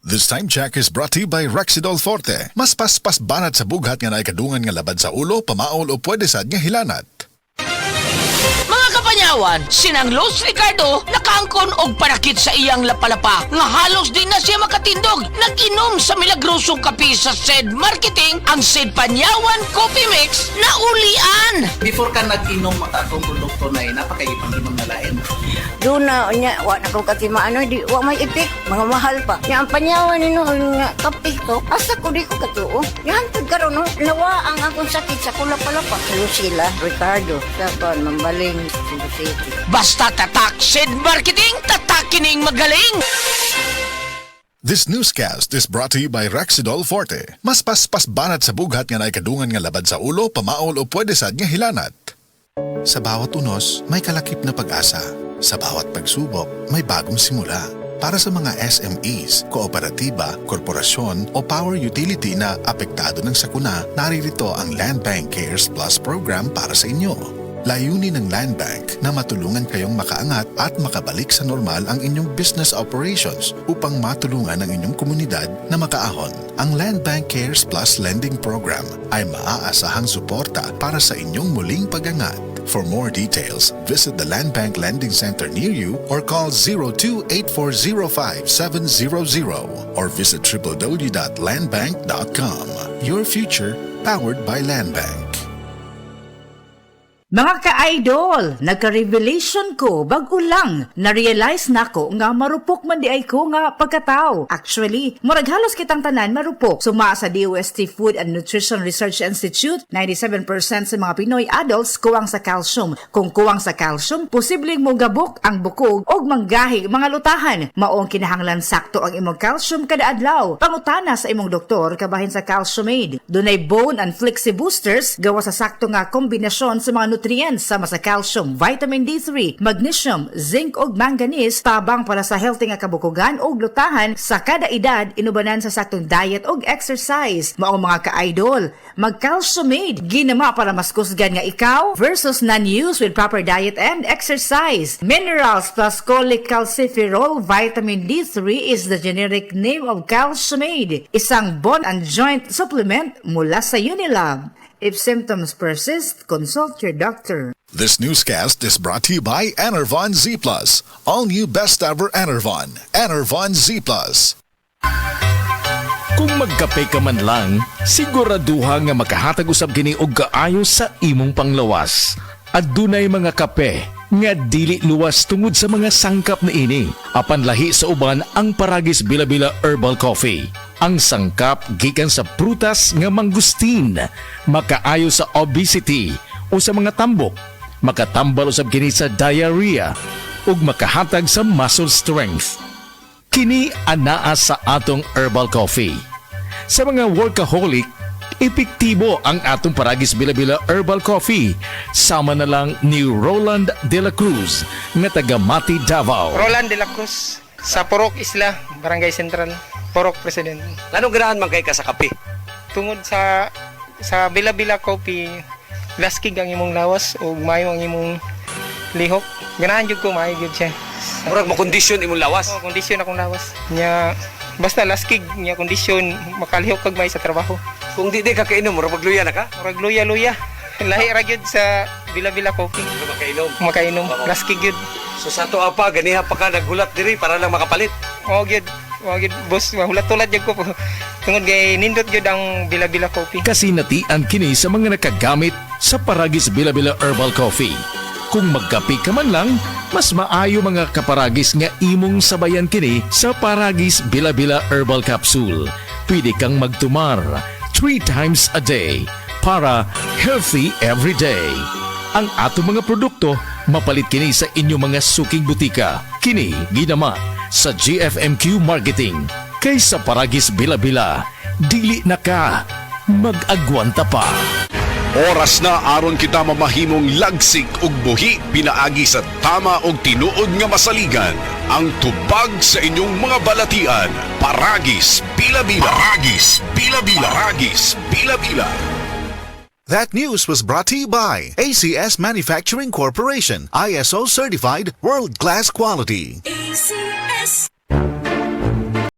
This time check is brought to you by Rexidol Forte. Mas paspas banat sa bughat nga naikadungan nga labad sa ulo, pamaol o pwede sad nga hilanat. Mga kapanyawan, sinang Los Ricardo nakaangkon og parakit sa iyang lapalapa nga halos di na siya makatindog. Nag-inom sa milagrosong kape sa SED Marketing ang SED Panyawan Coffee Mix na ulian. Before ka nag-inom atong produkto na napakaipanginom na lain. Doon na, nya, wa na ko katimaan, di, wa may ipik, mga mahal pa. Nya, ang panyawan nino, nga, kape ko, asa ko di ko katuo. Yan, pagkaroon, no, nawa ang akong sakit sa kulapalapa. Lucila, Ricardo, Saban, Mambaling, Cebu City. Basta tatak SED Marketing, tatakining magaling. This newscast is brought to you by Rexidol Forte. Mas paspas banat sa bughat nga naikadungan nga labad sa ulo, pamaol o pwede sad nga hilanat. Sa bawat unos, may kalakip na pag-asa. Sa bawat pagsubok, may bagong simula. Para sa mga SMEs, kooperatiba, korporasyon o power utility na apektado ng sakuna, naririto ang Land Bank Cares Plus program para sa inyo. Layunin ng Land Bank na matulungan kayong makaangat at makabalik sa normal ang inyong business operations upang matulungan ang inyong komunidad na makaahon. Ang Land Bank Cares Plus Lending Program ay maaasahang suporta para sa inyong muling pagangat. For more details, visit the Land Bank Lending Center near you or call 02-8405-700 or visit www.landbank.com. Your future powered by Land Bank. Mga ka-idol, nagka-revelation ko, bago lang, na-realize na ko nga marupok man di ay ko nga pagkatao. Actually, murag halos kitang tanan marupok. Suma sa DOST Food and Nutrition Research Institute, 97% sa mga Pinoy adults kuwang sa calcium. Kung kuwang sa calcium, posibleng mogabok ang bukog o manggahi mga lutahan. Maong kinahanglan sakto ang imong calcium kada adlaw. Pangutana sa imong doktor kabahin sa Calcium Aid. Dunay bone and flexi boosters gawa sa sakto nga kombinasyon sa mga nutrients sama sa calcium, vitamin D3, magnesium, zinc ug manganese tabang para sa healthy nga kabukugan ug lutahan sa kada edad inubanan sa saktong diet ug exercise. Mao mga ka-idol, mag-Calcium Aid ginama para mas kusgan nga ikaw versus non-use with proper diet and exercise. Minerals plus cholecalciferol vitamin D3 is the generic name of Calcium Aid, isang bone and joint supplement mula sa Unilab. If symptoms persist, consult your doctor. This newscast is brought to you by Enervon Z+. All new best ever Enervon. Enervon Z+. Kung magkape ka man lang, siguraduha nga makahatag usab kini og kaayo sa imong panglawas. At dunay mga kape nga dili luwas tungod sa mga sangkap na ini. Apan lahi sa uban ang Paragis Bila-Bila Herbal Coffee. Ang sangkap gikan sa prutas nga mangustin, makaayo sa obesity o sa mga tambok, makatambal usab kini sa diarrhea ug makahatag sa muscle strength. Kini anaa sa atong herbal coffee. Sa mga workaholic, epektibo ang atong Paragis Bila-Bila Herbal Coffee. Sama na lang ni Roland De La Cruz nga taga Mati, Davao. Roland De La Cruz sa Purok Isla, Barangay Central, Purok President. Anong ganahan man kay ka sa kape? Tungod sa Bila-Bila Coffee, laskig ang imong lawas o mayo ang imong lihok. Ganahan jud ko maayo jud siya. Murag mo kondisyon imong lawas. Oh, kondisyon akong lawas. Nya basta laskig nya kondisyon makalihok kag may sa trabaho. Kung di ka kainom, murag magluya na ka? Murag luya-luya. Lahi ra gyud sa Bila-Bila Coffee. Makainom. Makainom, laskig gyud. So sa to apa ganiha pa ka naghulat diri para lang makapalit. Oh gyud. Wagid boss, mahulat-tulat jud ko po. Tungod kay nindot jud ang Bila-Bila Coffee. Kasinatian kini sa mga nakagamit sa Paragis Bila-Bila Herbal Coffee. Kung magkape ka man lang, mas maayo mga kaparagis nga imong sabayan kini sa Paragis Bila-Bila Herbal Capsule. Pwede kang magtumar 3 times a day para healthy every day. Ang ato mga produkto mapalit kini sa inyong mga suking butika. Kini ginama sa GFMQ Marketing. Kaysa Paragis Bila-Bila, dili na ka mag-agwanta pa. Oras na aron kita mamahimong lagsik ug buhi pinaagi sa tama ug tinuod nga masaligan. Ang tubag sa inyong mga balatian. Paragis Bila-Bila. Paragis Bila-Bila. Paragis Bila-Bila. That news was brought to you by ACS Manufacturing Corporation, ISO certified, world-class quality. ACS.